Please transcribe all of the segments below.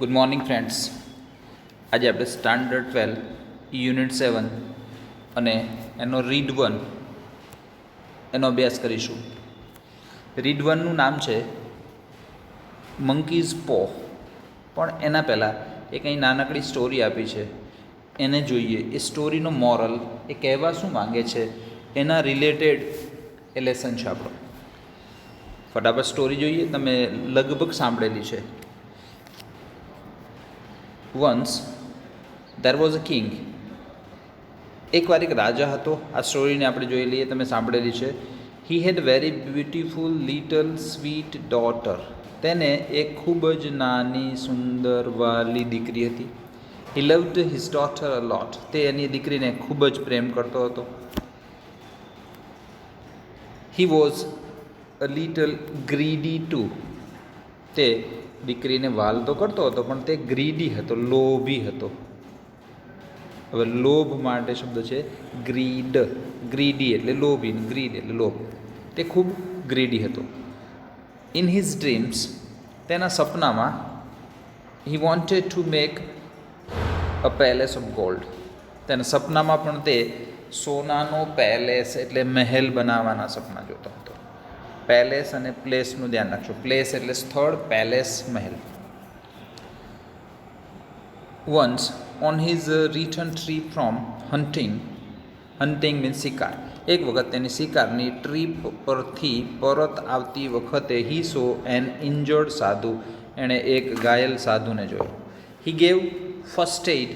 Good morning friends. આજે આપણે standard 12 unit 7 અને એનો રીડ 1 એનો અભ્યાસ કરીશું. રીડ 1નું નામ છે મંકીઝ પો. પણ એના પહેલાં એક અહીં નાનકડી સ્ટોરી આપી છે, એને જોઈએ. એ સ્ટોરીનો મોરલ, એ કહેવા શું માંગે છે, એના રિલેટેડ એ લેસન છે આપણો. ફટાફટ સ્ટોરી જોઈએ. તમે લગભગ સાંભળેલી છે. Once there was a king. એકવાર એક રાજા હતો. આ સ્ટોરીને આપણે જોઈ લઈએ. તમે સાંભળેલી છે. He had very beautiful little sweet daughter. તેને એક ખૂબ જ નાની સુંદર વાલી દીકરી હતી. He loved his daughter a lot. તે એની દીકરીને ખૂબ જ પ્રેમ કરતો હતો. He was a little greedy too. તે દીકરીને વાલ તો કરતો હતો, પણ તે ગ્રીડી હતો, લોભી હતો. હવે લોભ માટે શબ્દ છે ગ્રીડ. ગ્રીડી એટલે લોભી, ગ્રીડ એટલે લોભ. તે ખૂબ ગ્રીડી હતો. ઇન હિઝ ડ્રીમ્સ, તેના સપનામાં, હી wanted to make a palace of gold. તેના સપનામાં પણ તે સોનાનો પેલેસ એટલે મહેલ બનાવવાના સપના જોતો હતો. પેલેસ અને પ્લેસનું ધ્યાન રાખજો. પ્લેસ એટલે સ્થળ, palace Mahal. Once on his return trip from hunting. Hunting means શિકાર. એક વખત તેની શિકારની ટ્રીપ પરથી પરત આવતી વખતે હી સો એન ઇન્જર્ડ સાધુ. એણે એક ઘાયલ સાધુને જોયો. હી gave first aid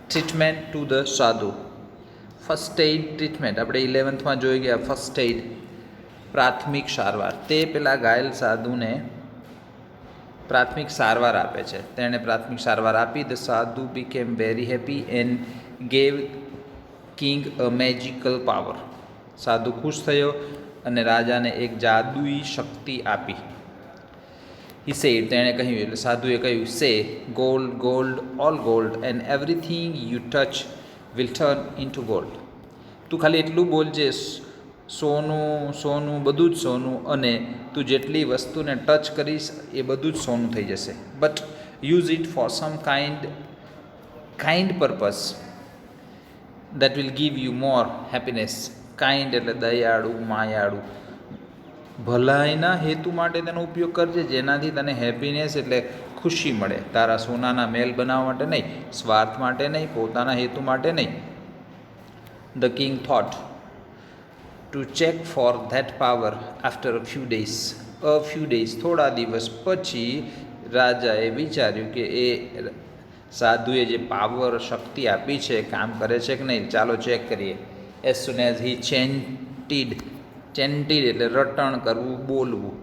treatment to the સાધુ. ફર્સ્ટ એઇડ ટ્રીટમેન્ટ આપણે 11th જોઈ ગયા. ફર્સ્ટ એઇડ પ્રાથમિક સારવાર. તે પેલા ઘાયલ સાધુને પ્રાથમિક સારવાર આપે છે. તેણે પ્રાથમિક સારવાર આપી. ધ સાધુ became very happy and gave king a magical power. સાધુ ખુશ થયો અને રાજાને એક જાદુઈ શક્તિ આપી. હી સેડ, તેણે કહ્યું, એટલે સાધુએ કહ્યું, સે gold, gold, all gold and everything you touch will turn into gold. તું ખાલી એટલું બોલજે, સોનું, સોનું, બધું જ સોનું, અને તું જેટલી વસ્તુને ટચ કરીશ એ બધું જ સોનું થઈ જશે. But use it for some kind purpose that will give you more happiness. Kind એટલે દયાળુ, માયાળુ. ભલાઈના હેતુ માટે તેનો ઉપયોગ કરજે, જેનાથી તને હેપીનેસ એટલે ખુશી મળે. તારા સોનાના મહેલ બનાવવા માટે નહીં, સ્વાર્થ માટે નહીં, પોતાના હેતુ માટે નહીં. The king thought to check for that power after a few days. થોડા દિવસ પછી રાજાએ વિચાર્યું કે એ સાધુએ જે પાવર, શક્તિ આપી છે, કામ કરે છે કે નહીં, ચાલો ચેક કરીએ. એઝ સુન એઝ હી ચેન્ટેડ એટલે રટણ કરવું, બોલવું.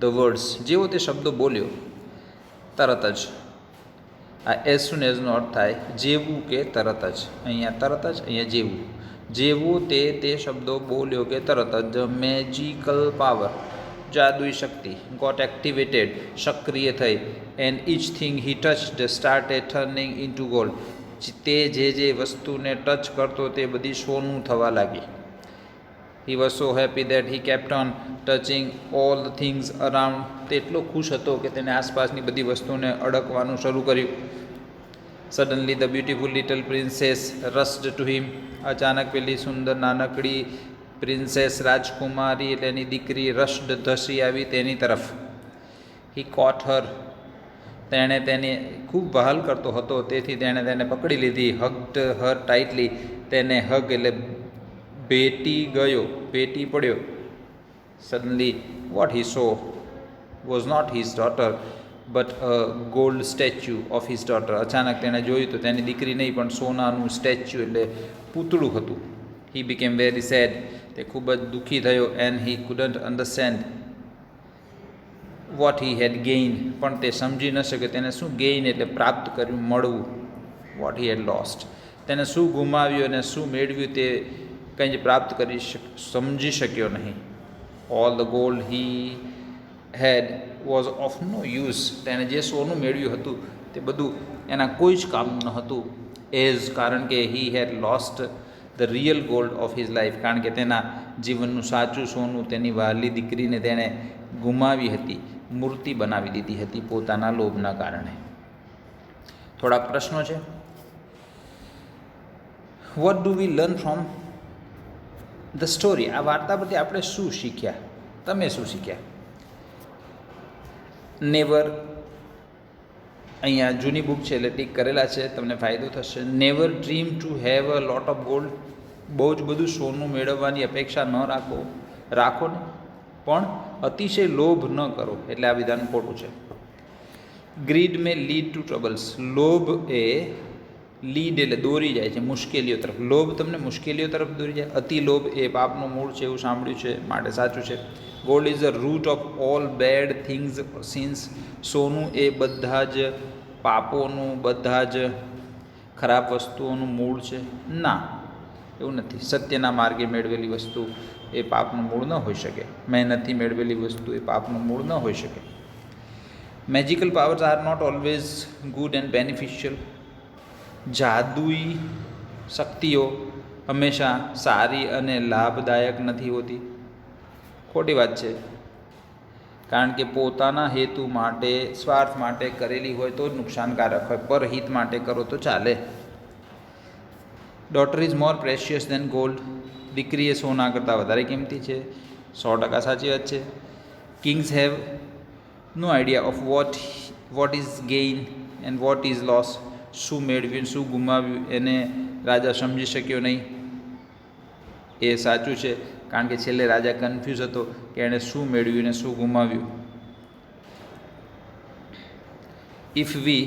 ધ વર્ડ્સ, જેવો તે શબ્દો બોલ્યો તરત જ. આ એઝ સુન એઝનો અર્થ થાય જેવું કે તરત જ. અહીંયા તરત જ, અહીંયા જેવું. જેવું તે શબ્દો બોલ્યો કે તરત જ મેજિકલ પાવર, જાદુઈ શક્તિ, ગોટ એક્ટિવેટેડ, સક્રિય થઈ. And each thing he touched started turning into gold. તે જે વસ્તુને ટચ કરતો તે બધી સોનું થવા લાગી. He was so happy that he kept on touching all the things around. તે એટલો ખુશ હતો કે તેને આસપાસની બધી વસ્તુને અડકવાનું શરૂ કર્યું. Suddenly the beautiful little princess rushed to him. અચાનક પેલી સુંદર નાનકડી પ્રિન્સેસ, રાજકુમારી એટલે એની દીકરી, રસ્ડ ધસી આવી તેની તરફ. હી કોટ હર. તેણે તેને ખૂબ વહાલ કરતો હતો, તેથી તેણે તેને પકડી લીધી. Hugged her tightly. તેને હગ એટલે ભેટી ગયો, ભેટી પડ્યો. Suddenly what he saw was not his daughter but a gold statue of his daughter. અચાનક તેણે જોયું તો તેની દીકરી નહીં, પણ સોનાનું સ્ટેચ્યુ એટલે પૂતળું હતું. He became very sad. તે ખૂબ જ દુઃખી થયો. And he couldn't understand what he had gained. પણ તે સમજી ન શકે તેને શું ગેઇન એટલે પ્રાપ્ત કર્યું, મળવું. What he had lost. તેને શું ગુમાવ્યું અને શું મેળવ્યું તે કંઈ જ પ્રાપ્ત સમજી શક્યો નહીં. All the gold he had was of no use. તેણે જે સોનું મેળવ્યું હતું તે બધું એના કોઈ જ કામ ન હતું. કારણ કે he had lost the real gold of his life. કારણ કે તેના જીવનનું સાચું સોનું, તેની વહાલી દીકરીને તેણે ગુમાવી હતી. મૂર્તિ બનાવી દીધી હતી પોતાના લોભના કારણે. થોડાક પ્રશ્નો છે. What do we learn from the story? આ વાર્તા પરથી આપણે શું શીખ્યા? તમે શું શીખ્યા? નેવર, અહીંયા જૂની બુક છે એટલે ટીક કરેલા છે, તમને ફાયદો થશે. Never dream to have a lot of gold. બહુ જ બધું સોનું મેળવવાની અપેક્ષા ન રાખો ને, પણ અતિશય લોભ ન કરો. એટલે આ વિધાન ખોટું છે. Grid May lead to troubles. લોભ એ લીડ એટલે દોરી જાય છે મુશ્કેલીઓ તરફ. લોભ તમને મુશ્કેલીઓ તરફ દોરી જાય. અતિ લોભ એ પાપનું મૂળ છે એવું સાંભળ્યું છે, માટે સાચું છે. Gold is the root of all bad things sins. સોનું એ બધા જ પાપોનું, બધા જ ખરાબ વસ્તુઓનું મૂળ છે. ના, એવું નથી. સત્યના માર્ગે મેળવેલી વસ્તુ એ પાપનું મૂળ ન હોઈ શકે. મહેનતથી મેળવેલી વસ્તુ એ પાપનું મૂળ ન હોઈ શકે. Magical powers are not always good and beneficial. જાદુઈ શક્તિઓ હંમેશા સારી અને લાભદાયક નથી હોતી. ખોટી વાત છે, કારણ કે પોતાના હેતુ માટે, સ્વાર્થ માટે કરેલી હોય તો જ નુકસાનકારક હોય. પરહિત માટે કરો તો ચાલે. Daughter is more precious than gold. દીકરી એ સોના કરતાં વધારે કિંમતી છે. 100% સાચી વાત છે. Kings have no idea of what is gain and what is loss. શું મેળવ્યું, શું ગુમાવ્યું એને રાજા સમજી શક્યો નહીં. એ સાચું છે, કારણ કે છેલ્લે રાજા કન્ફ્યુઝ હતો કે એણે શું મેળવ્યું ને શું ગુમાવ્યું. If V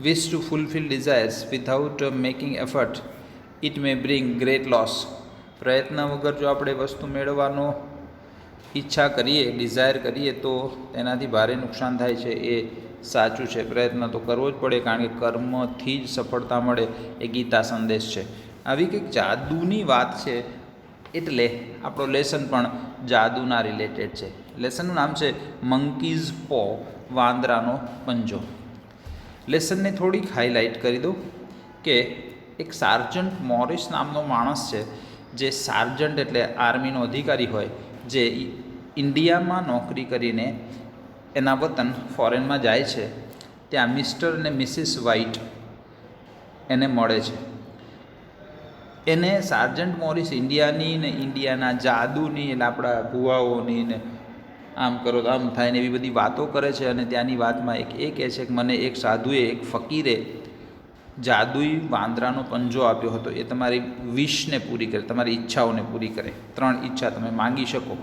wish to fulfill desires without making effort, it may bring great loss. પ્રયત્ન વગર જો આપણે વસ્તુ મેળવવાનો ઈચ્છા કરીએ, ડિઝાયર કરીએ, તો તેનાથી ભારે નુકસાન થાય છે. એ સાચું છે. પ્રયત્ન તો કરવો જ પડે, કારણ કે કર્મથી જ સફળતા મળે. એ ગીતા સંદેશ છે. આવી કંઈક જાદુની વાત છે, એટલે આપણો લેસન પણ જાદુના રિલેટેડ છે. લેસનનું નામ છે મંકીઝ પો, વાંદરાનો પંજો. લેસનને થોડીક હાઇલાઇટ કરી દઉં કે એક સાર્જન્ટ મોરિસ નામનો માણસ છે, જે સાર્જન્ટ એટલે આર્મીનો અધિકારી હોય, જે ઇન્ડિયામાં નોકરી કરીને એના વતન ફોરેનમાં જાય છે. ત્યાં મિસ્ટર અને મિસિસ વ્હાઇટ એને મળે છે. એને સાર્જન્ટ મોરિસ ઇન્ડિયાની ને ઇન્ડિયાના જાદુની, એટલે આપણા ભુવાઓની ને આમ કરો તો આમ થાય ને એવી બધી વાતો કરે છે. અને ત્યાંની વાતમાં એ કહે છે કે મને એક સાધુએ, એક ફકીરે જાદુઈ વાંદરાનો પંજો આપ્યો હતો. એ તમારી વિશને પૂરી કરે, તમારી ઈચ્છાઓને પૂરી કરે. 3 ઈચ્છા તમે માંગી શકો.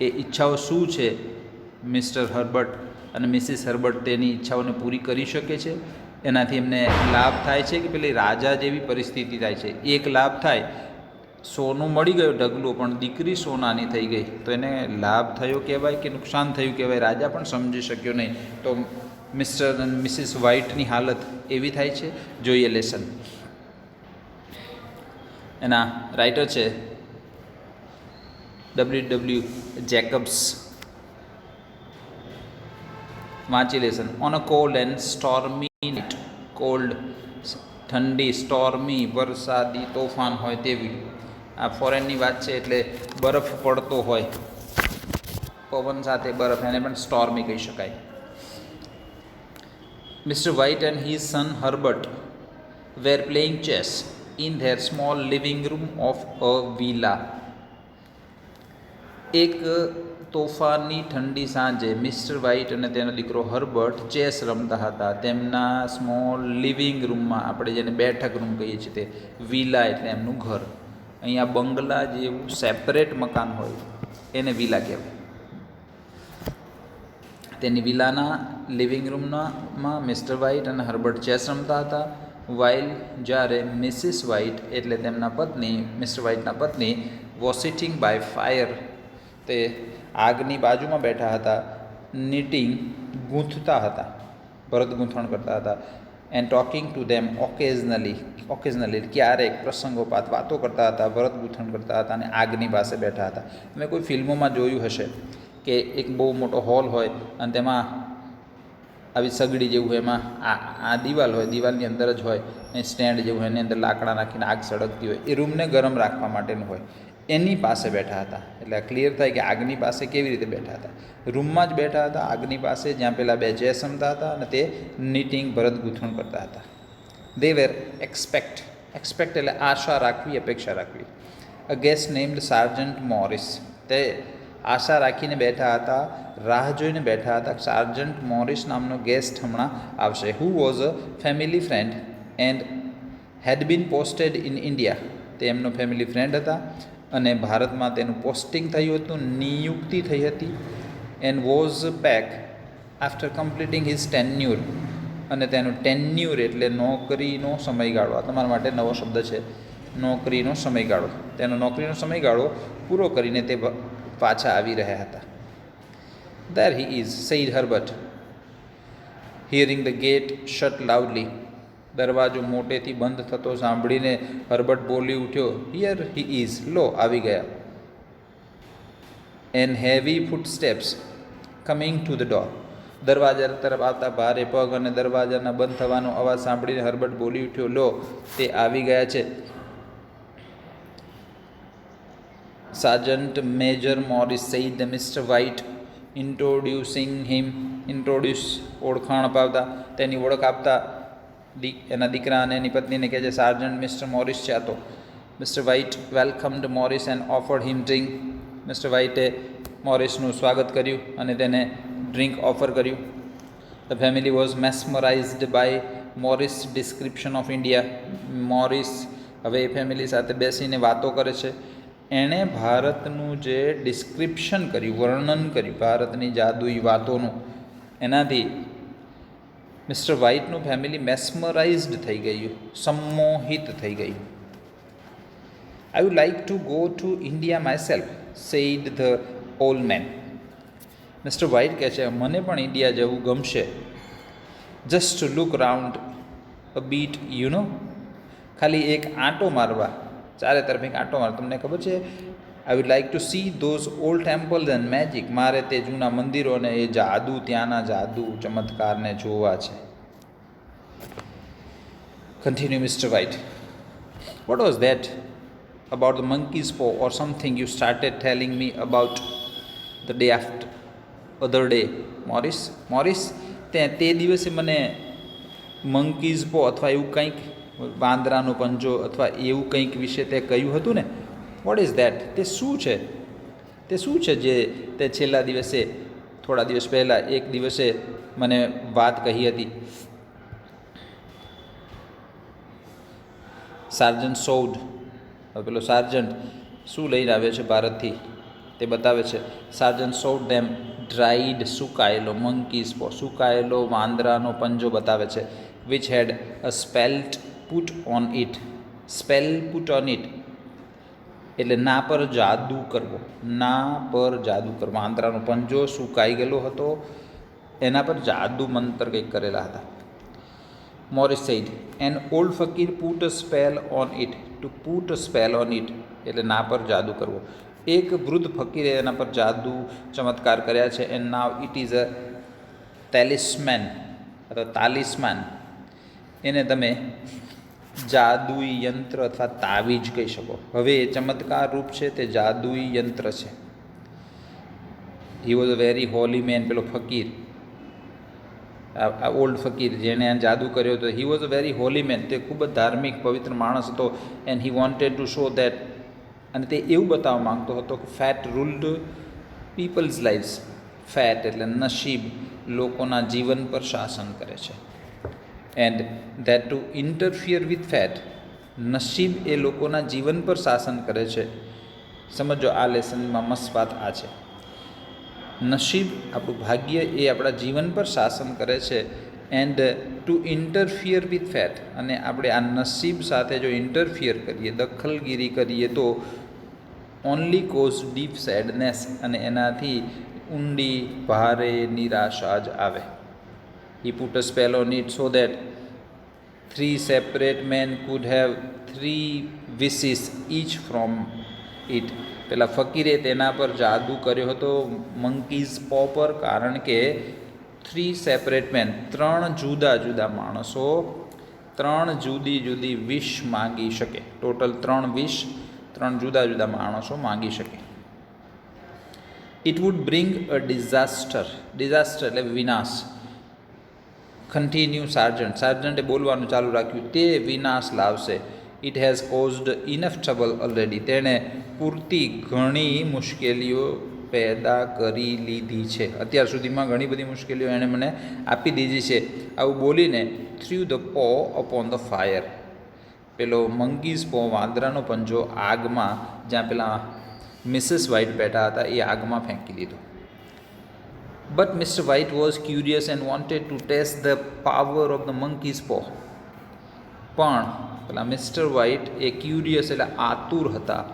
એ ઈચ્છાઓ શું છે? મિસ્ટર હર્બર્ટ અને મિસિસ હર્બર્ટ તેની ઈચ્છાઓને પૂરી કરી શકે છે. એનાથી એમને લાભ થાય છે કે પેલી રાજા જેવી પરિસ્થિતિ થાય છે. એક લાભ થાય, સોનું મળી ગયું ઢગલું, પણ દીકરી સોનાની થઈ ગઈ, તો એને લાભ થયો કહેવાય કે નુકસાન થયું કહેવાય? રાજા પણ સમજી શક્યો નહીં. તો મિસ્ટર અને મિસિસ વ્હાઇટની હાલત એવી થાય છે. જોઈએ લેસન. એના રાઇટર છે W. જેકબ્સ. વાંચી lesson. On a cold and stormy night. Cold, ઠંડી, સ્ટોર્મી, વરસાદી, તોફાન હોય તેવી. આ ફોરેનની વાત છે, એટલે બરફ પડતો હોય, પવન સાથે બરફ, એને પણ સ્ટોર્મી કહી શકાય. Mr White and his son Herbert were playing chess in their small living room of a villa. એક તોફાની ઠંડી સાંજે મિસ્ટર વ્હાઇટ અને તેનો દીકરો હર્બર્ટ ચેસ રમતા હતા તેમના સ્મોલ લિવિંગ રૂમમાં. આપણે જેને બેઠક રૂમ કહીએ છીએ તે. વિલા એટલે એમનું ઘર. અહીંયા બંગલા જેવું સેપરેટ મકાન હોય એને વિલા કહેવાય. તેની વિલાના લિવિંગ રૂમમાં મિસ્ટર વ્હાઇટ અને હર્બર્ટ ચેસ રમતા હતા. વાઇલ, જ્યારે મિસિસ વ્હાઇટ એટલે તેમના પત્ની, મિસ્ટર વ્હાઇટના પત્ની, વોઝ સિટિંગ બાય ફાયર, તે આગની બાજુમાં બેઠા હતા. નીટિંગ, ગૂંથતા હતા, ભરત ગૂંથણ કરતા હતા. And talking to them occasionally, ક્યારેક પ્રસંગોપાત વાતો કરતા હતા, ભરત ગૂંથણ કરતા હતા અને આગની પાસે બેઠા હતા. તમે કોઈ ફિલ્મોમાં જોયું હશે કે એક બહુ મોટો હોલ હોય અને તેમાં આવી સગડી જેવું હોય, એમાં આ દિવાલ હોય, દિવાલની અંદર જ હોય, એ સ્ટેન્ડ જેવું હોય, એની અંદર લાકડા નાખીને આગ સળગતી હોય. એ રૂમને ગરમ રાખવા માટેનું હોય. એની પાસે બેઠા હતા. એટલે ક્લિયર થાય કે આગની પાસે કેવી રીતે બેઠા હતા. રૂમમાં જ બેઠા હતા આગની પાસે, જ્યાં પેલા બે ચેસ રમતા હતા અને તે નીટિંગ ભરત ગૂંથણ કરતા હતા. દે વેર એક્સપેક્ટ એટલે આશા રાખવી, અપેક્ષા રાખવી. અ ગેસ્ટ નેમ્ડ સાર્જન્ટ મોરિસ, તે આશા રાખીને બેઠા હતા, રાહ જોઈને બેઠા હતા. સાર્જન્ટ મોરિસ નામનો ગેસ્ટ હમણાં આવશે. Who was a family friend and had been posted in India, તે એમનો ફેમિલી ફ્રેન્ડ હતા અને ભારતમાં તેનું પોસ્ટિંગ થયું હતું, નિયુક્તિ થઈ હતી. And was back after completing his tenure, અને તેનું ટેન્યુર એટલે નોકરીનો સમયગાળો. આ તમારા માટે નવો શબ્દ છે, નોકરીનો સમયગાળો. તેનો નોકરીનો સમયગાળો પૂરો કરીને તે પાછા આવી રહ્યા હતા. There he is, said Herbert, hearing the gate shut loudly. દરવાજો મોટેથી બંધ થતો સાંભળીને હર્બર્ટ બોલી ઉઠ્યો, હિયર હી ઇઝ, લો આવી ગયા. And heavy footsteps coming to the door, દરવાજા તરફ આવતા ભારે પગ અને દરવાજાના બંધ થવાનો અવાજ સાંભળીને હર્બર્ટ બોલી ઉઠ્યો, લો તે આવી ગયા છે. Sergeant major Morris said mister White, introducing him, introduce ઓળખાણ અપાવતા, તેની ઓળખ આપતા એના દીકરા અને એની પત્નીને કહે છે, સાર્જન્ટ મિસ્ટર મોરિસ છે આ તો. Mister White welcomed Morris and offered him drink, mister વ્હાઇટે મોરિસનું સ્વાગત કર્યું અને તેને ડ્રિંક ઓફર કર્યું. The family was mesmerised by Morris description of India. Morris હવે એ ફેમિલી સાથે બેસીને વાતો કરે છે. એણે ભારતનું જે ડિસ્ક્રિપ્શન કર્યું, વર્ણન કર્યું ભારતની જાદુઈ વાતોનું, એનાથી મિસ્ટર વ્હાઇટનું ફેમિલી મેસ્મરાઇઝડ થઈ ગયું, સંમોહિત થઈ ગયું. I would like to go to India my self, said the old main. Mister White કહે છે, મને પણ ઇન્ડિયા જવું ગમશે. Just to look round a bit you know, ખાલી એક આંટો મારવા, ચારે તરફ એક આંટો મારવા. તમને ખબર છે, I would like to C those old temples and magic, મારે તે જૂના મંદિરો અને એ જાદુ, ત્યાંના જાદુ ચમત્કારને જોવા છે. Continue mister White, what was that about the monkey's paw or something you started telling me about the day after other day Morris. Morris, તે દિવસે મને મંકીઝ પો અથવા એવું કંઈક, વાંદરાનો પંજો અથવા એવું કંઈક વિશે તે કહ્યું હતું ને. વોટ ઇઝ ધેટ, તે શું છે, તે શું છે જે તે છેલ્લા દિવસે, થોડા દિવસ પહેલાં એક દિવસે મને વાત કહી હતી. સાર્જન્ટ સોડ, હવે પેલો સાર્જન્ટ શું લઈને આવ્યો છે ભારતથી તે બતાવે છે. સાર્જન્ટ સોડ ધેમ ડ્રાઈડ, સુકાયેલો, મંકીઝ પો, સુકાયેલો વાંદરાનો પંજો બતાવે છે. Which had a spell put on it, spell put on it એટલે ના પર જાદુ કરવો, ના પર જાદુ કરવો. વાંદરાનો પંજો સુકાઈ ગયેલો હતો, એના પર જાદુ મંત્ર કંઈક કરેલા હતા. Morris said, an old fakir put a spell on it, to put a spell on it એટલે ના પર જાદુ કરવો. એક વૃદ્ધ ફકીરે એના પર જાદુ ચમત્કાર કર્યા છે. And now it is a talisman અથવા તાલિસ્માન, એને તમે જાદુઈ યંત્ર અથવા તાવીજ કહી શકો. હવે એ ચમત્કાર રૂપ છે, તે જાદુઈ યંત્ર છે. He was a very holy man, પેલો ફકીર, આ ઓલ્ડ ફકીર જેણે આ જાદુ કર્યો હતો, he was a very holy man, તે ખૂબ જ ધાર્મિક પવિત્ર માણસ હતો. And he wanted to show that, અને તે એવું બતાવવા માંગતો હતો કે fate ruled peoples lives. Fate એટલે નસીબ, લોકોના જીવન પર શાસન કરે છે. And that to interfere with fate, નસીબ એ લોકોના જીવન પર શાસન કરે છે. સમજો આ લેસનમાં મસ્ત વાત આ છે, નસીબ આપણું ભાગ્ય એ આપણા જીવન પર શાસન કરે છે. And to interfere with fate, અને આપણે આ નસીબ સાથે જો ઇન્ટરફિયર કરીએ, દખલગીરી કરીએ તો ઓનલી કોઝ ડીપ સેડનેસ, અને એનાથી ઊંડી ભારે નિરાશા જ આવે. He put a spell on it so that 3 separate men could have 3 wishes each from it. પેલા ફકીરે તેના પર જાદુ કર્યો હતો મંકીઝ પો પર, કારણ કે 3 સેપરેટ મેન, 3 જુદા જુદા માણસો 3 જુદી જુદી વિશ માગી શકે. ટોટલ 3 વિશ ત્રણ જુદા જુદા માણસો માંગી શકે. It would bring a disaster. Disaster એટલે વિનાશ. કન્ટિન્યુ સાર્જન્ટે બોલવાનું ચાલુ રાખ્યું. તે વિનાશ લાવશે. It has caused enough trouble already. તેણે પૂરતી ઘણી મુશ્કેલીઓ પેદા કરી લીધી છે. અત્યાર સુધીમાં ઘણી બધી મુશ્કેલીઓ એણે મને આપી દીધી છે. આવું બોલીને થ્રુ ધ પો અપોન ધ ફાયર. પેલો મંકીઝ પો, વાંદરાનો પંજો આગમાં, જ્યાં પેલા મિસિસ વ્હાઇટ બેઠા હતા એ આગમાં ફેંકી દીધો. But Mr White was curious and wanted to test the power of the monkey's paw. પણ પેલા મિસ્ટર વ્હાઇટ એ ક્યુરિયસ એટલે આતુર હતા.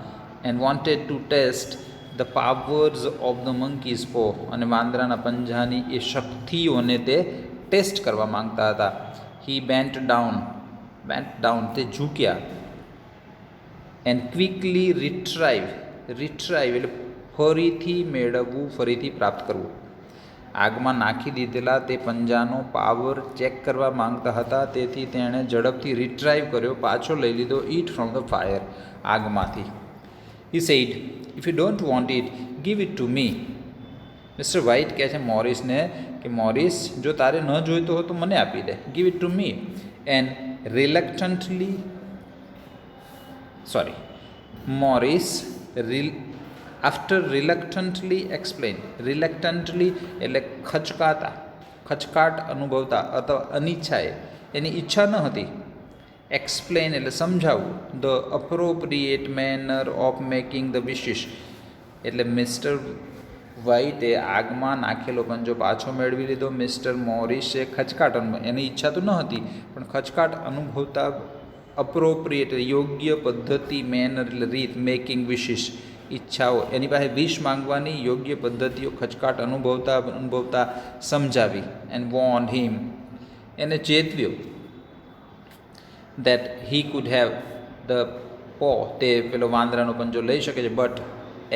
And wanted to test the powers of the monkey's paw, અને વાંદરાના પંજાની એ શક્તિઓને તે ટેસ્ટ કરવા માંગતા હતા. હી બેન્ટ ડાઉન, તે ઝૂક્યા. એન્ડ ક્વિકલી રિટ્રાઈવ એટલે ફરીથી મેળવવું, ફરીથી પ્રાપ્ત કરવું. આગમાં નાખી દીધેલા તે પંજાનો પાવર ચેક કરવા માંગતા હતા, તેથી તેણે ઝડપથી રિટ્રાઈવ કર્યો, પાછો લઈ લીધો. ઇટ ફ્રોમ ધ ફાયર, આગમાંથી. He said, if you don't want it, give it to me. Mister White કહે છે મોરિસને કે મોરિસ, જો તારે ન જોઈતો હોય તો મને આપી દે. Give it to me. And Morris after reluctantly explain. Reluctantly એટલે ખચકાટ અનુભવતા અથવા અનિચ્છાએ, એની ઈચ્છા ન હતી. એક્સપ્લેન એટલે સમજાવવું. The appropriate manner of making the wishes એટલે મિસ્ટર વ્હાઇટે આગમાં નાખેલો પંજો પાછો મેળવી લીધો. મિસ્ટર મોરિસે ખચકાટ એની ઈચ્છા તો ન હતી, પણ ખચકાટ અનુભવતા અપ્રોપ્રિએટ યોગ્ય પદ્ધતિ, મેનર એટલે રીત, મેકિંગ વિશિશ ઈચ્છાઓ, એની પાસે વિશ માંગવાની યોગ્ય પદ્ધતિઓ ખચકાટ અનુભવતા સમજાવી. એન્ડ વોર્ન્ડ હિમ, એને ચેતવ્યો. That he could have the paw, તે પેલો વાંદરાનો પંજો લઈ શકે છે, but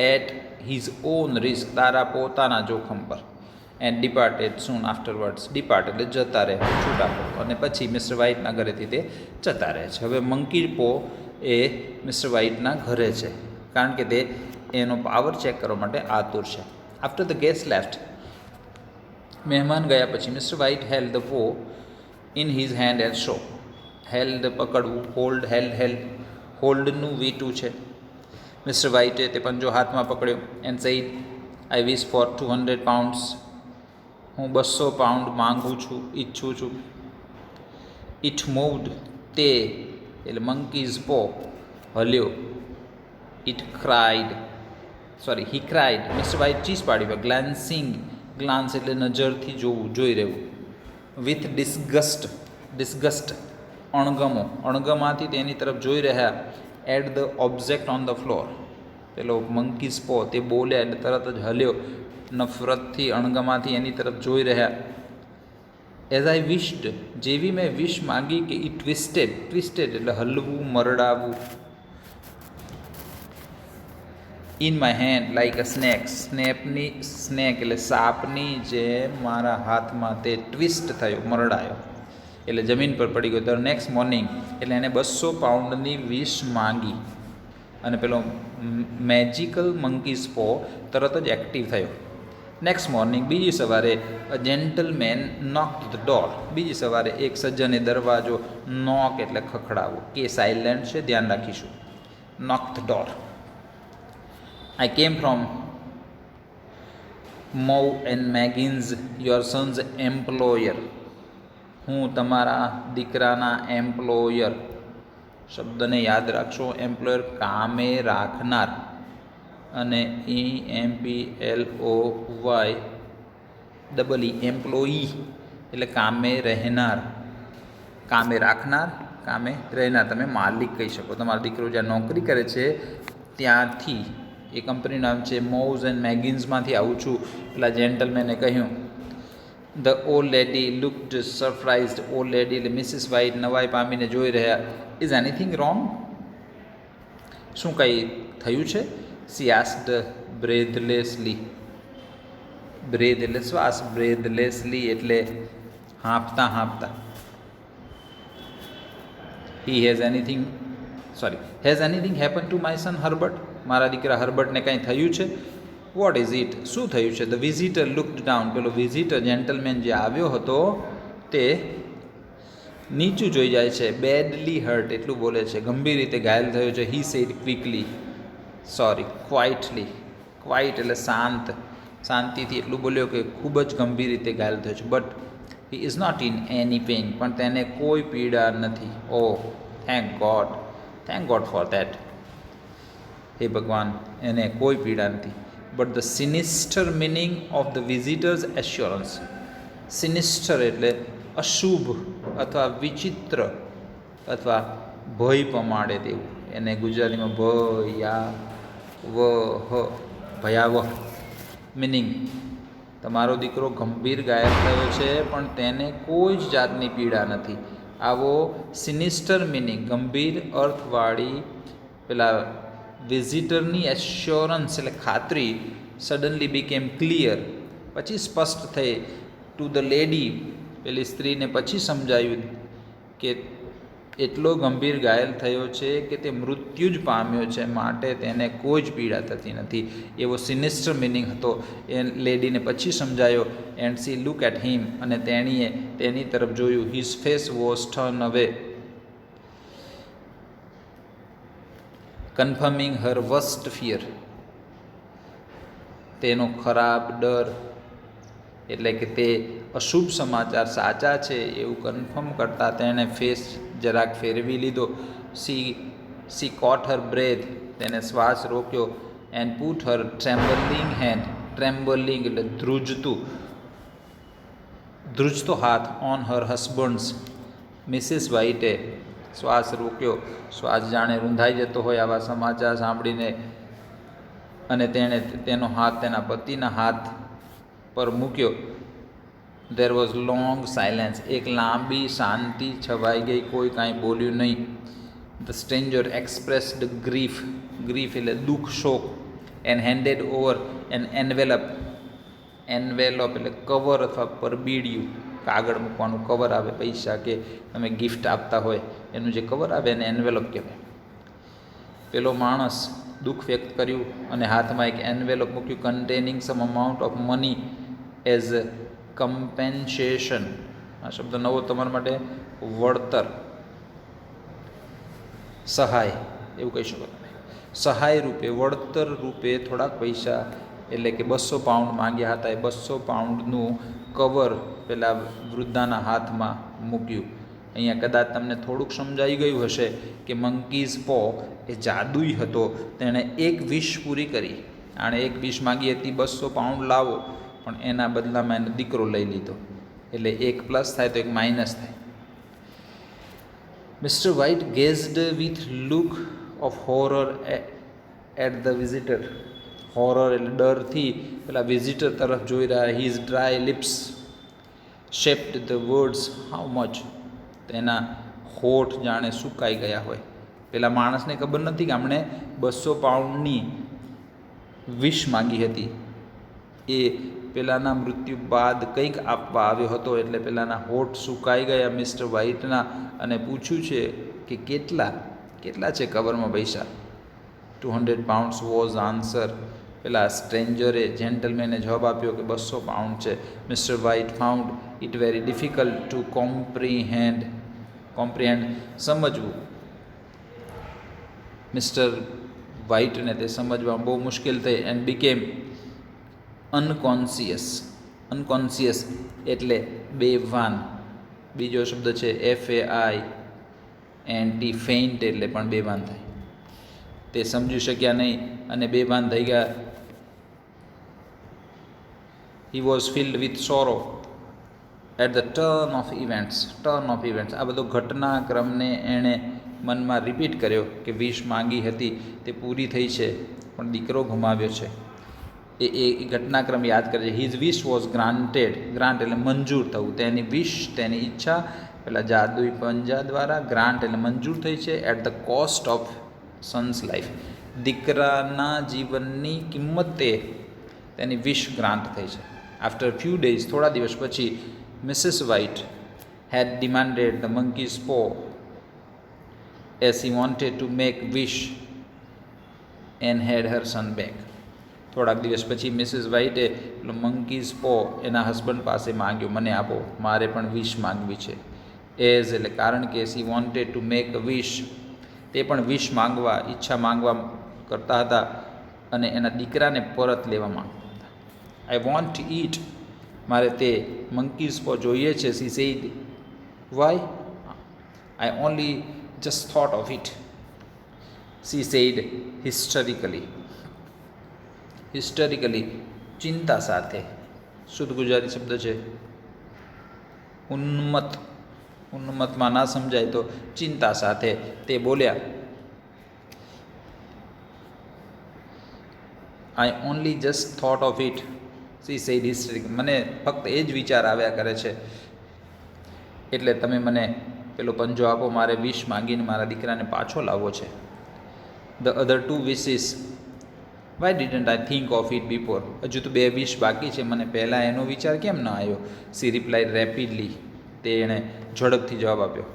at his own risk, તારા પોતાના જોખમ પર. And ડિપાર્ટેડ soon આફ્ટરવર્ડ્સ. ડિપાર્ટ એટલે જતા રહે, છૂટા પડો. અને પછી મિસ્ટર વ્હાઇટના ઘરેથી તે જતા રહે છે. હવે મંકી પો એ મિસ્ટર વ્હાઇટના ઘરે છે, કારણ કે તે એનો પાવર ચેક કરવા માટે આતુર છે. આફ્ટર ધ ગેસ્ટ લેફ્ટ, મહેમાન ગયા પછી mister White held the paw in his hand and show. Held પકડવું, હોલ્ડનું વીટું છે. મિસ્ટર વ્હાઇટે તે પંજો હાથમાં પકડ્યો. And said, I wish for 200 pounds. હું 200 પાઉન્ડ માંગું છું, ઈચ્છું છું. ઇટ મૂવ્ડ, તે એટલે મંકીઝ પો હલ્યો. હી ક્રાઇડ. મિસ્ટર વ્હાઇટ ચીસ પાડી. ગ્લાન્સ એટલે નજરથી જોવું, જોઈ રહેવું. વિથ ડિસ્ગસ્ટ અણગમાથી તેની તરફ જોઈ રહ્યા. At the object on the floor, પેલો મંકીઝ પો તે બોલ્યા એટલે તરત જ હલ્યો. નફરતથી, અણગમાથી એની તરફ જોઈ રહ્યા. એઝ આઈ વિશ્ડ, જેવી મેં વિશ માંગી કે ઈ ટ્વિસ્ટેડ એટલે હલવું, મરડાવવું. In my hand like a snake એટલે સાપની જે મારા હાથમાં તે ટ્વિસ્ટ થયો, મરડાયો એટલે જમીન પર પડી ગયો. ધ નેક્સ્ટ મોર્નિંગ એટલે એને 200 પાઉન્ડની વિશ માંગી, અને પેલો મેજિકલ મંકીઝ પો તરત જ એક્ટિવ થયો. નેક્સ્ટ મોર્નિંગ, બીજી સવારે, અ જેન્ટલમેન નોક્ડ ધ ડોર. બીજી સવારે એક સજ્જને દરવાજો, નોક એટલે ખખડાવો, કે સાયલેન્ટ છે, ધ્યાન રાખીશું. Knock the door. I came from Mow and Maggins, your son's employer. હું તમારા દીકરાના એમ્પ્લોયર, શબ્દને યાદ રાખશો. એમ્પ્લોયર કામે રાખનાર, અને EMPLOY એમ્પ્લોયી એટલે કામે રહેનાર. કામે રાખનાર, કામે રહેનાર. તમે માલિક કહી શકો. તમારો દીકરો જ્યાં નોકરી કરે છે ત્યાંથી, એ કંપનીનું નામ છે મોવ્સ એન્ડ મેગિન્સમાંથી આવું છું, પેલા જેન્ટલમેને કહ્યું. The old lady looked surprised. Old lady એટલે મિસિસ વ્હાઇટ નવાઈ પામીને જોઈ રહ્યા. Is anything wrong? શું કંઈ થયું છે? C asked બ્રેથલેસલી. બ્રેથ એટલે શ્વાસ, બ્રેથલેસલી એટલે હાંફતા. He has anything sorry, has anything happen to my son Herbert? મારા દીકરા હર્બર્ટને કંઈ થયું છે? What is it? શું થયું છે? The visitor looked down. પેલો વિઝિટર જેન્ટલમેન જે આવ્યો હતો તે નીચું જોઈ જાય છે. બેડલી હર્ટ એટલું બોલે છે, ગંભીર રીતે ઘાયલ થયો છે. He said quickly, sorry quietly, quite એટલે શાંત, શાંતિથી એટલું બોલ્યો કે ખૂબ જ ગંભીર રીતે ઘાયલ થયો છે. But he is not in any pain, પણ તેને કોઈ પીડા નથી. Oh thank God for that. હે ભગવાન, એને કોઈ પીડા નથી. But the sinister meaning of the visitor's assurance. Sinister એટલે અશુભ અથવા વિચિત્ર અથવા ભય પમાડે તેવું. એને ગુજરાતીમાં ભયાવહ મિનિંગ. તમારો દીકરો ગંભીર ઘાયલ થયો છે પણ તેને કોઈ જ જાતની પીડા નથી. આવો સિનિસ્ટર મિનિંગ, ગંભીર અર્થવાળી પેલા વિઝિટરની એશ્યોરન્સ એટલે ખાતરી સડનલી બીકેમ ક્લિયર, પછી સ્પષ્ટ થઈ. ટુ ધ લેડી, પેલી સ્ત્રીને પછી સમજાયું કે એટલો ગંભીર ઘાયલ થયો છે કે તે મૃત્યુ જ પામ્યો છે, માટે તેને કોઈ જ પીડા થતી નથી. એવો સિનિસ્ટર મિનિંગ હતો. એ લેડીને પછી સમજાયો. And she look at him, અને તેણીએ તેની તરફ જોયું. His face was turn away, confirming her worst fear. તેનો ખરાબ ડર એટલે કે તે અશુભ સમાચાર સાચા છે એવું કન્ફર્મ કરતાં તેણે ફેસ જરાક ફેરવી લીધો. સી કોટ હર બ્રેથ, તેને શ્વાસ રોક્યો. એન્ડ પુટ હર ટ્રેમ્બલિંગ હેન્ડ, ટ્રેમ્બલિંગ એટલે ધ્રુજતો હાથ, ઓન હર હસબન્ડ્સ. મિસિસ વ્હાઇટે શ્વાસ રોક્યો, શ્વાસ જાણે રૂંધાઈ જતો હોય આવા સમાચાર સાંભળીને, અને તેણે તેનો હાથ તેના પતિના હાથ પર મૂક્યો. ધેર વોઝ લોંગ સાયલેન્સ, એક લાંબી શાંતિ છવાઈ ગઈ. કોઈ કાંઈ બોલ્યું નહીં. The stranger expressed grief, grief એટલે દુઃખ, શોક. And handed over an envelope, envelope એટલે કવર અથવા પરબીડિયું, કાગળ મૂકવાનું કવર આવે, પૈસા કે તમે ગિફ્ટ આપતા હોય એનું જે કવર આવે એને એન્વેલપ કહેવાય. પેલો માણસ દુઃખ વ્યક્ત કર્યું અને હાથમાં એક એન્વેલપ મૂક્યું. Containing some amount of money as compensation. આ શબ્દ નવો તમારા માટે, વળતર, સહાય એવું કહી શકો તમે. સહાય રૂપે, વળતર રૂપે થોડાક પૈસા એટલે કે 200 પાઉન્ડ માંગ્યા હતા. એ 200 પાઉન્ડનું કવર પેલા વૃદ્ધાના હાથમાં મૂક્યું. અહીંયા કદાચ તમને થોડુંક સમજાઈ ગયું હશે કે મંકીઝ પો એ જાદુઈ હતો. તેણે એક વિશ પૂરી કરી. આણે એક વિશ માંગી હતી 200 પાઉન્ડ લાવો, પણ એના બદલામાં એનો દીકરો લઈ લીધો. એટલે એક પ્લસ થાય તો એક માઇનસ થાય. Mister White gazed with look of horror at the visitor. Horror એટલે ડરથી પેલા વિઝિટર તરફ જોઈ રહ્યા. His dry lips shaped the words how much. તેના હોઠ જાણે સુકાઈ ગયા હોય. પેલા માણસને ખબર નથી કે આમણે 200 પાઉન્ડની વિશ માંગી હતી. એ પેલાના મૃત્યુ બાદ કંઈક આપવા આવ્યો હતો, એટલે પેલાના હોઠ સુકાઈ ગયા મિસ્ટર વ્હાઇટના, અને પૂછ્યું છે કે કેટલા છે કવરમાં પૈસા. 200 પાઉન્ડ્સ વોઝ આન્સર. પેલા સ્ટ્રેન્જરે, જેન્ટલમેને જવાબ આપ્યો કે 200 પાઉન્ડ છે. Mister white found it very difficult to comprehend, સમજવું. મિસ્ટર વ્હાઇટને તે સમજવામાં બહુ મુશ્કેલ થઈ. એન્ડ બીકેમ અનકોન્શિયસ એટલે બેભાન. બીજો શબ્દ છે FAINT, ફેઇન્ટ એટલે પણ બેભાન થાય. તે સમજી શક્યા નહીં અને બેભાન થઈ ગયા. He was filled with sorrow at the turn of events. આ બધો ઘટનાક્રમને એણે મનમાં રિપીટ કર્યો કે વિશ માંગી હતી તે પૂરી થઈ છે, પણ દીકરો ગુમાવ્યો છે. એ ઘટનાક્રમ યાદ કરે છે. His wish was granted, grant એટલે મંજૂર થવું. તેની વિશ, તેની ઈચ્છા પેલા જાદુઈ પંજા દ્વારા ગ્રાન્ટ એટલે મંજૂર થઈ છે. At the cost of son's life, દીકરાના જીવનની કિંમતે તેની વિશ ગ્રાન્ટ થઈ છે. આફ્ટર ફ્યુ ડેઝ, થોડા દિવસ પછી, Mrs White had demanded the monkey's paw, as he wanted to make wish and had her son back. થોડાક દિવસ પછી મિસિસ વ્હાઇટે પેલો મંકીઝ પો એના હસબન્ડ પાસે માંગ્યો, મને આપો, મારે પણ વિશ માંગવી છે. એઝ એટલે કારણ કે she wanted to make a wish, તે પણ વિશ માંગવા, ઈચ્છા માંગવા કરતા હતા અને એના દીકરાને પરત લેવા માંગતા હતા. આઈ વોન્ટ ટુ ઈટ, મારે તે મંકીઝ પો જોઈએ છે. She said, why? I only just thought of it, she said hysterically. Hysterically ચિંતા સાથે, શુદ્ધ ગુજરાતી શબ્દ છે. ઉન્મત્ત, ઉન્મત્તમાં ના સમજાય તો ચિંતા સાથે તે બોલ્યા, I only just thought of it, she said hysterical, મને ફક્ત એ જ વિચાર આવ્યા કરે છે, એટલે તમે મને પેલો પંજો આપો, મારે વિશ માંગીને મારા દીકરાને પાછો લાવવો છે. The other two wishes, why didn't I think of it before, હજુ તો 2 વિશ બાકી છે, મને પહેલાં એનો વિચાર કેમ ન આવ્યો? સી રિપ્લાઇડ રેપિડલી, તે એણે ઝડપથી જવાબ આપ્યો.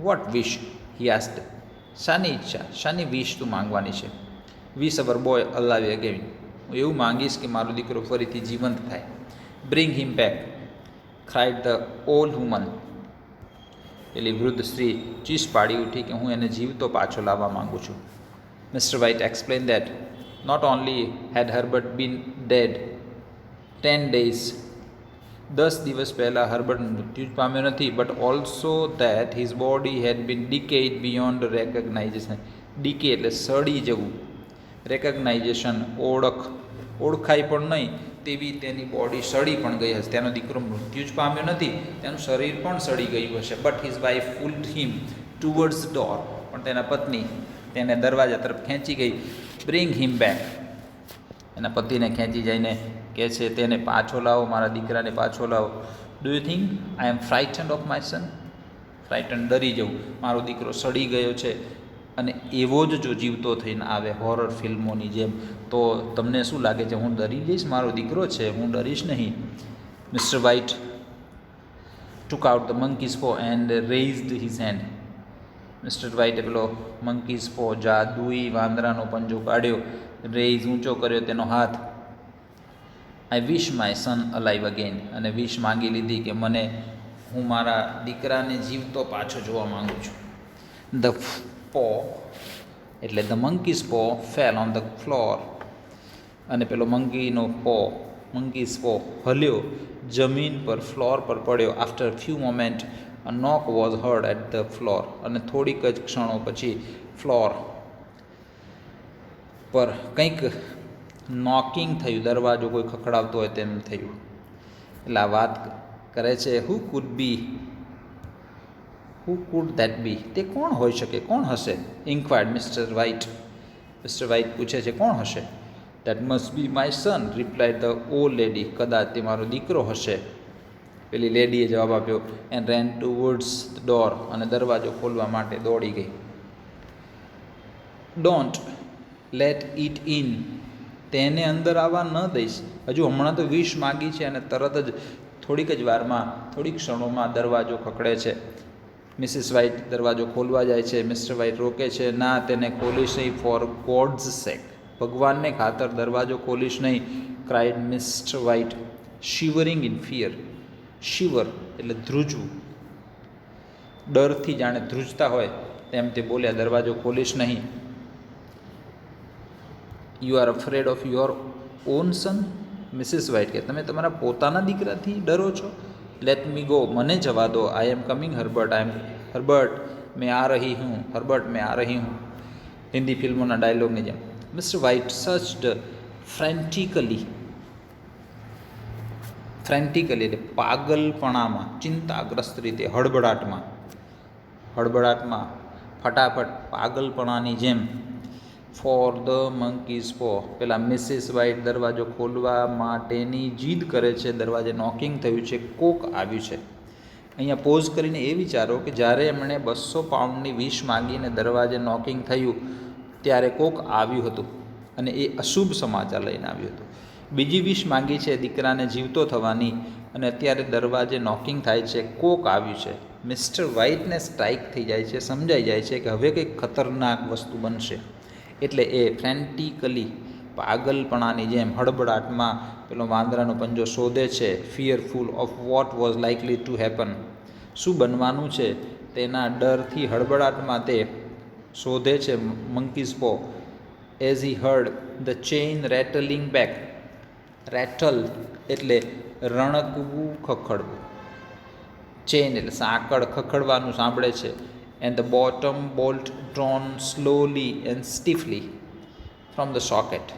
વોટ વિશ? હી આસ્ક્ડ, શાની ઈચ્છા, શાની વિશ તું માંગવાની છે? વિશ અવર બોય અલાઇવ અગેન, હું એવું માંગીશ કે મારો દીકરો ફરીથી જીવંત થાય. Bring him back, cried the old woman, પેલી વૃદ્ધ સ્ત્રી ચીસ પાડી ઉઠી કે હું એને જીવતો પાછો લાવવા માગું છું. Mr White explain that not only had Herbert been dead 10 days, 10 દિવસ પહેલાં હર્બર્ટ મૃત્યુ જ પામ્યો નથી, but also that his body had been decayed beyond recognization. Decay એટલે સડી જવું, રેકગ્નાઇઝેશન ઓળખાય પણ નહીં તેવી તેની બોડી સડી પણ ગઈ હશે. તેનો દીકરો મૃત્યુ જ પામ્યો નથી, તેનું શરીર પણ સડી ગયું હશે. But his wife pulled him towards door, પણ તેના પત્ની તેને દરવાજા તરફ ખેંચી ગઈ. બ્રિંગ હિમ બેક, એના પતિને ખેંચી જઈને કહે છે તેને પાછો લાવો, મારા દીકરાને પાછો લાવો. Do you think I am frightened of my son? Frightened, ડરી જવું, મારો દીકરો સડી ગયો છે. અને એવો જ જો જીવતો થઈને આવે હોરર ફિલ્મોની જેમ, તો તમને શું લાગે છે હું ડરી જઈશ? મારો દીકરો છે, હું ડરીશ નહીં. Mister White took out the monkey's paw and raised his hand. Mister વ્હાઇટે પેલો મંકીઝ પો, જાદુઈ વાંદરાનો પંજો કાઢ્યો, રેઇઝ ઊંચો કર્યો તેનો હાથ. આઈ વિશ માય સન અલાઇવ અગેન, અને વિશ માંગી લીધી કે મને, હું મારા દીકરાને જીવતો પાછો જોવા માગું છું. ધ પો એટલે ધ મંકીઝ પો ફેલ ઓન ધ ફ્લોર, અને પેલો મંકીઝ પો હલ્યો જમીન પર, ફ્લોર પર પડ્યો. After few moment a knock was heard at the floor, અને થોડીક જ ક્ષણો પછી ફ્લોર પર કંઈક નોકિંગ થયું, દરવાજો કોઈ ખખડાવતો હોય તેમ થયું. એટલે આ વાત કરે છે, હુ કુડ ધેટ બી, તે કોણ હોઈ શકે, કોણ હશે? Inquired mister White, mister White પૂછે છે કોણ હશે? That must be my son, replied the old lady, કદાચ તે મારો દીકરો હશે, પેલી લેડીએ જવાબ આપ્યો. And ran towards the door, અને દરવાજો ખોલવા માટે દોડી ગઈ. ડોન્ટ લેટ ઇટ ઇન, તેને અંદર આવવા ન દઈશ. હજુ હમણાં તો વિશ માગી છે અને તરત જ થોડીક જ વારમાં, થોડીક ક્ષણોમાં દરવાજો ખખડે છે. મિસિસ વ્હાઇટ દરવાજો ખોલવા જાય છે. મિસ્ટર વ્હાઇટ રોકે છે, ના, તેને ખોલીશ નહીં, ફોર ગોડ્સ સેક, ભગવાનને ખાતર દરવાજો ખોલીશ નહીં. Cried mister White, shivering in fear. Shiver એટલે ધ્રુજવું, ડરથી જાણે ધ્રુજતા હોય તેમ તે બોલ્યા, દરવાજો ખોલીશ નહીં. You are afraid of your own son? Mrs White કે તમે તમારા પોતાના દીકરાથી ડરો છો? લેટ મી ગો, મને જવા દો. આઈ એમ કમિંગ હર્બર્ટ, હર્બર્ટ મેં આ રહી હું, હર્બર્ટ મેં આ રહી હું. હિન્દી ફિલ્મોના ડાયલોગની જેમ. મિસ્ટર વ્હાઇટ સર્ચડ ફ્રેન્ટિકલી એટલે પાગલપણામાં, ચિંતાગ્રસ્ત રીતે, હડબડાટમાં, ફટાફટ પાગલપણાની જેમ. ફોર ધ મંકીઝ પો, પેલા મિસિસ વ્હાઇટ દરવાજો ખોલવા માટેની જીદ કરે છે. દરવાજે નોકિંગ થયું છે, કોક આવ્યું છે. અહીંયા પોઝ કરીને એ વિચારો કે જ્યારે એમણે 200 પાઉન્ડની વિશ માંગીને દરવાજે નોકિંગ થયું ત્યારે કોક આવ્યું હતું, અને એ અશુભ સમાચાર લઈને આવ્યું હતું. બીજી વિશ માંગી છે દીકરાને જીવતો થવાની, અને અત્યારે દરવાજે નોકિંગ થાય છે, કોક આવ્યું છે. મિસ્ટર વ્હાઇટને સ્ટ્રાઇક થઈ જાય છે, સમજાઈ જાય છે કે હવે કંઈક ખતરનાક વસ્તુ બનશે. એટલે એ ફ્રેન્ટિકલી પાગલપણાની જેમ હડબડાટમાં પેલો વાંદરાનો પંજો શોધે છે, fearful of what was likely to happen, શું બનવાનું છે તેના ડરથી હડબડાટમાં તે શોધે છે monkey's paw. As he heard the chain rattling back, rattle એટલે રણકવું, ખખડવું, ચેઇન એટલે સાંકળ ખખડવાનું સાંભળે છે. And the bottom bolt drawn slowly and stiffly from the socket.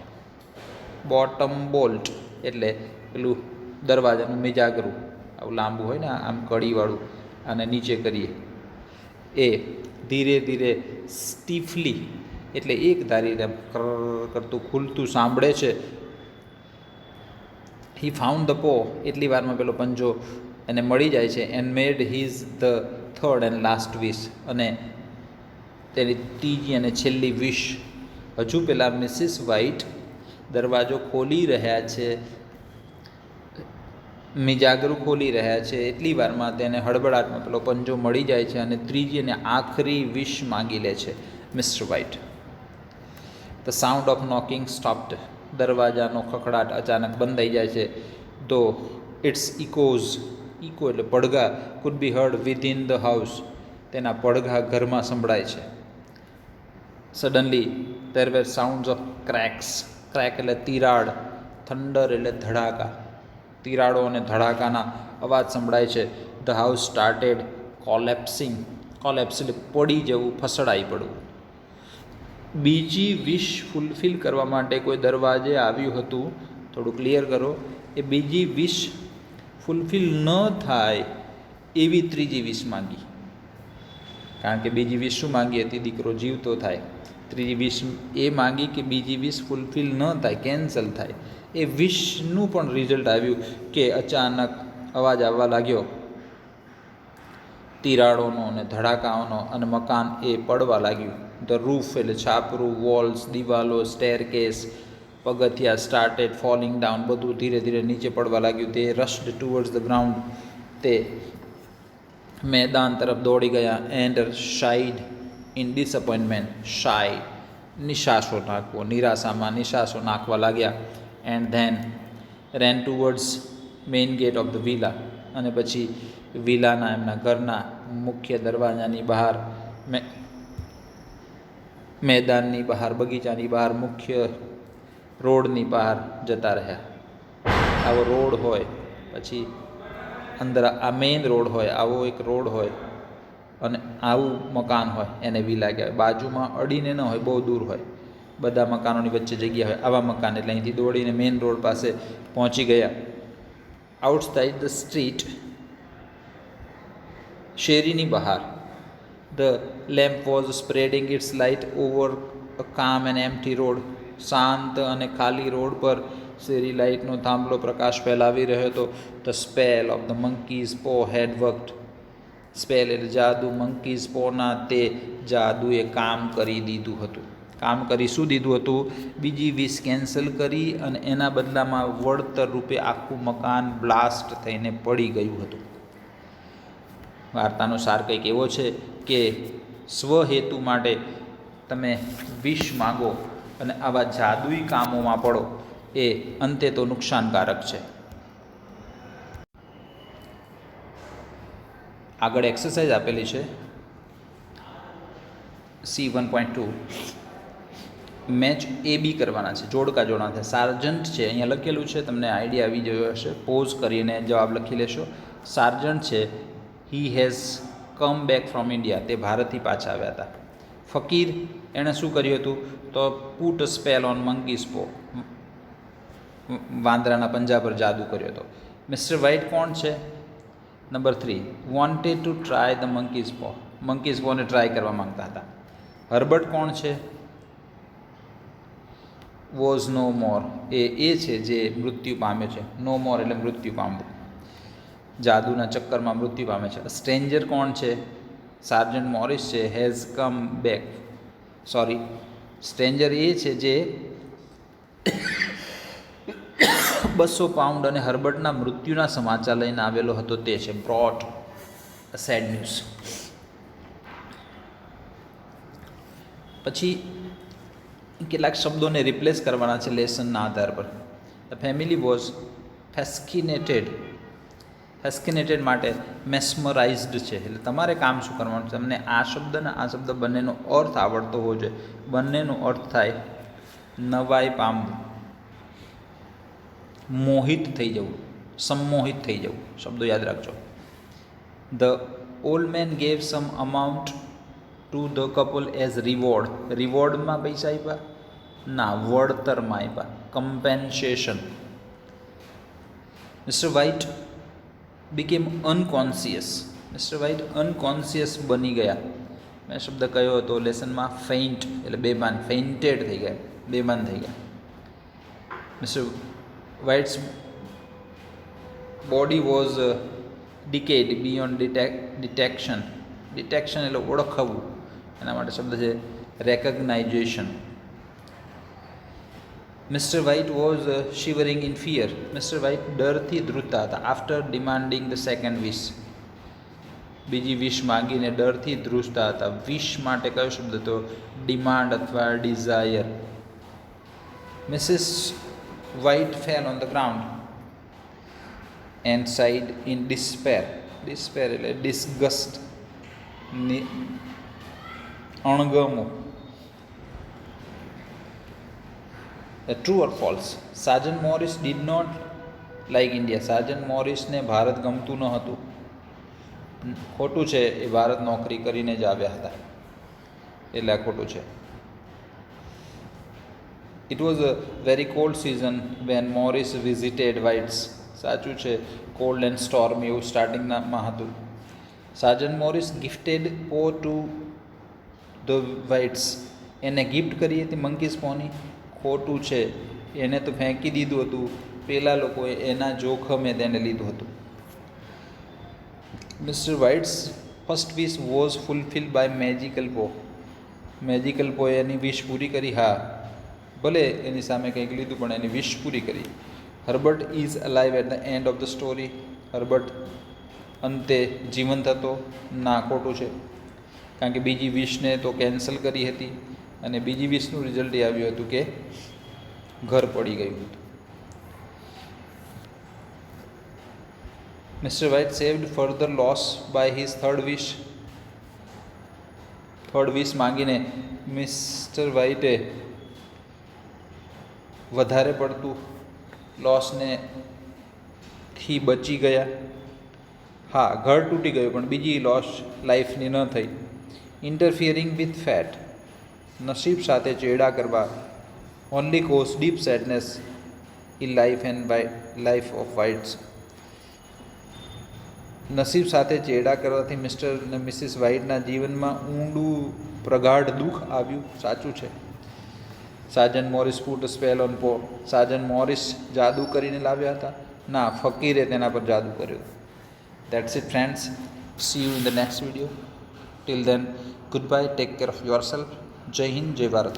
Bottom bolt એટલે પેલું દરવાજાનું મિજાગરું, આવું લાંબુ હોય ને આમ કડીવાળું, અને નીચે કરીએ એ ધીરે ધીરે સ્ટીફલી એટલે એક ધારી એમ કરતું ખુલતું સાંભળે છે. હી ફાઉન્ડ ધ પો, એટલી વારમાં પેલો પંજો એને મળી જાય છે. And made his the third and last wish, અને તેની ત્રીજી અને છેલ્લી વિશ. હજુ પેલા મિસિસ વ્હાઇટ દરવાજો ખોલી રહ્યા છે, મિજાગરું ખોલી રહ્યા છે, એટલી વારમાં તેને હડબડાટમાં પેલો પંજો મળી જાય છે અને ત્રીજી અને આખરી વિશ માગી લે છે mister White. The sound of knocking stopped, દરવાજાનો ખખડાટ અચાનક બંધ થઈ જાય છે. ધો ઇટ્સ ઇકોઝ, ઇકો એટલે પડઘા, could be heard within the house, તેના પડઘા ઘરમાં સંભળાય છે. Suddenly there were sounds of cracks, crack એટલે તિરાડ, થંડર એટલે ધડાકા, તિરાડો અને ધડાકાના અવાજ સંભળાય છે. The house started collapsing, collapse એટલે પડી જવું, ફસડાઈ પડવું. બીજી વિશ ફૂલફિલ કરવા માટે કોઈ દરવાજે આવ્યું હતું, થોડું ક્લિયર કરો. એ બીજી વિશ ફૂલફિલ ન થાય એવી ત્રીજી વિશ માંગી, કારણ કે બીજી વિશ શું માંગી હતી? દીકરો જીવતો થાય. ત્રીજી વિશ એ માંગી કે બીજી વિશ ફૂલફિલ ન થાય, કેન્સલ થાય. એ વિશનું પણ રિઝલ્ટ આવ્યું કે અચાનક અવાજ આવવા લાગ્યો તિરાડોનો અને ધડાકાઓનો, અને મકાન એ પડવા લાગ્યું. ધ રૂફ એટલે છાપરું, વોલ્સ દિવાલો, સ્ટેરકેસ પગથિયા, સ્ટાર્ટેડ ફોલિંગ ડાઉન, બધું ધીરે ધીરે નીચે પડવા લાગ્યું. તે રશ્ડ ટુવર્ડ્સ ધ ગ્રાઉન્ડ, તે મેદાન તરફ દોડી ગયા. And sighed in disappointment, sigh નિશાસો નાખવો, નિરાશામાં નિશાસો નાખવા લાગ્યા. And then ran towards main gate of the villa, અને પછી વિલાના એમના ઘરના મુખ્ય દરવાજાની બહાર, મેદાનની બહાર, બગીચાની બહાર, મુખ્ય રોડની બહાર જતા રહ્યા. આવો રોડ હોય, પછી અંદર આ મેઇન રોડ હોય, આવો એક રોડ હોય અને આવું મકાન હોય, એને વિલા કહેવાય. બાજુમાં અડીને ન હોય, બહુ દૂર હોય, બધા મકાનોની વચ્ચે જગ્યા હોય, આવા મકાન. એટલે અહીંથી દોડીને મેઇન રોડ પાસે પહોંચી ગયા. આઉટસાઇડ ધ સ્ટ્રીટ, શેરીની બહાર, the lamp was spreading its light over a calm and empty road, શાંત અને ખાલી રોડ પર શેરી લાઇટનો થાંભલો પ્રકાશ ફેલાવી રહ્યો હતો. The spell of the monkey's પો હેડ વર્કડ, સ્પેલ એટલે જાદુ, મંકીઝ પોના તે જાદુએ કામ કરી દીધું હતું. કામ કરી શું દીધું હતું? બીજી વિશ કેન્સલ કરી, અને એના બદલામાં વળતર રૂપે આખું મકાન બ્લાસ્ટ થઈને પડી ગયું હતું. વાર્તાનો સાર કંઈક એવો છે કે સ્વહેતુ માટે તમે વિશ માગો અને આવા જાદુઈ કામોમાં પડો, એ અંતે તો નુકસાનકારક છે. આગળ એક્સરસાઇઝ આપેલી છે C1.2. મેચ એ બી કરવાના છે, જોડકા જોડવાના છે. સાર્જન્ટ છે અહીંયા લખેલું છે, તમને આઈડિયા આવી ગયો હશે. પોઝ કરીને જવાબ લખી લેશો. સાર્જન્ટ છે, he has come back from India, તે ભારતથી પાછા આવ્યા હતા. ફકીર, એણે શું કર્યું હતું? તો put a spell on monkeys પો, વાંદરાના પંજા પર જાદુ કર્યો હતો. મિસ્ટર વ્હાઇટ કોણ છે? Number 3, wanted to try the monkey's પો, મંકીઝ પોને ટ્રાય કરવા માંગતા હતા. હર્બર્ટ કોણ છે? વોઝ નો મોર, એ છે જે મૃત્યુ પામ્યો છે. નો મોર એટલે મૃત્યુ પામવું, જાદુના ચક્કરમાં મૃત્યુ પામે છે. સ્ટ્રેન્જર કોણ છે? સાર્જન્ટ મોરિસ છે. Has come back, sorry, stranger એ છે જે 200 પાઉન્ડ અને હર્બર્ટના મૃત્યુના સમાચાર લઈને આવેલો હતો, તે છે. Brought sad news. પછી કેટલાક શબ્દોને રિપ્લેસ કરવાના છે લેસનના આધાર પર. The family was fascinated. Fascinated માટે મેસ્મરાઇઝડ છે, એટલે તમારે કામ શું કરવાનું છે, તમને આ શબ્દ ને આ શબ્દ બંનેનો અર્થ આવડતો હોવો જોઈએ. બંનેનો અર્થ થાય નવાઈ પામવું, મોહિત થઈ જવું, સંમોહિત થઈ જવું. શબ્દો યાદ રાખજો. The old man gave some amount to the couple as reward. રિવોર્ડમાં પૈસા આપ્યા? ના, વળતરમાં આપ્યા, compensation. Mister White became unconscious. Mister White unconscious બની ગયા. મેં શબ્દ કયો હતો લેસનમાં? ફેઇન્ટ, એટલે બેભાન, ફેઇન્ટેડ થઈ ગયા, બેભાન થઈ ગયા. Mister White's body was decayed beyond detection. Detection એટલે ઓળખવું, એના માટે શબ્દ છે recognization. Mister White was shivering in fear. Mister White ડરથી ધ્રુજતા હતા. After demanding the second wish. બીજી વિશ માગીને ડરથી ધ્રુજતા હતા. વિશ માટે કયો શબ્દ હતો? ડિમાન્ડ અથવા desire. Missus White fell on the ground and sighed in despair. Despair એટલે ડિસ્ગસ્ટ, અણગમો. True or false? Sergeant Morris did not like India. Sergeant મોરિસને ભારત ગમતું ન હતું. ખોટું છે, એ ભારત નોકરી કરીને જ આવ્યા હતા, એટલે આ ખોટું છે. It was a very cold season when Morris visited Whites. સાચું છે, કોલ્ડ એન્ડ સ્ટોર્મ એવું સ્ટાર્ટિંગમાં હતું. Sergeant Morris gifted paw to the Whites. એને ગિફ્ટ કરી હતી મંકીઝ પોની. ખોટું છે, એને તો ફેંકી દીધું હતું, પેલા લોકોએ એના જોખમે તેને લીધું હતું. Mister White's first wish was fulfill by magical paw. Magical પોએ એની વિશ પૂરી કરી. હા, ભલે એની સામે કંઈક લીધું પણ એની વિશ પૂરી કરી. Herbert is alive at the end of the story. Herbert અંતે જીવંત હતો. ના, ખોટું છે, કારણ કે બીજી વિશને તો કેન્સલ કરી હતી અને બીજી વિશનું રિઝલ્ટ એ આવ્યું હતું કે ઘર પડી ગયું હતું. Mister White saved further loss by his third wish. Third wish માંગીને મિસ્ટર વ્હાઇટે વધારે પડતું લોસને થી બચી ગયા. હા, ઘર તૂટી ગયું પણ બીજી લોસ લાઈફની ન થઈ. Interfering with fate. નસીબ સાથે ચેડા કરવા. Only cause deep sadness in life and life of Whites. નસીબ સાથે ચેડા કરવાથી મિસ્ટર અને મિસિસ વ્હાઇટના જીવનમાં ઊંડું પ્રગાઢ દુઃખ આવ્યું. સાચું છે. Sergeant Morris put spell on પો. સાર્જન્ટ મોરિસ જાદુ કરીને લાવ્યા હતા? ના, ફકીરે તેના પર જાદુ કર્યો. That's it, friends. See you in the next video. Till then, goodbye. Take care of yourself. Jai Hind, Jai Bharat.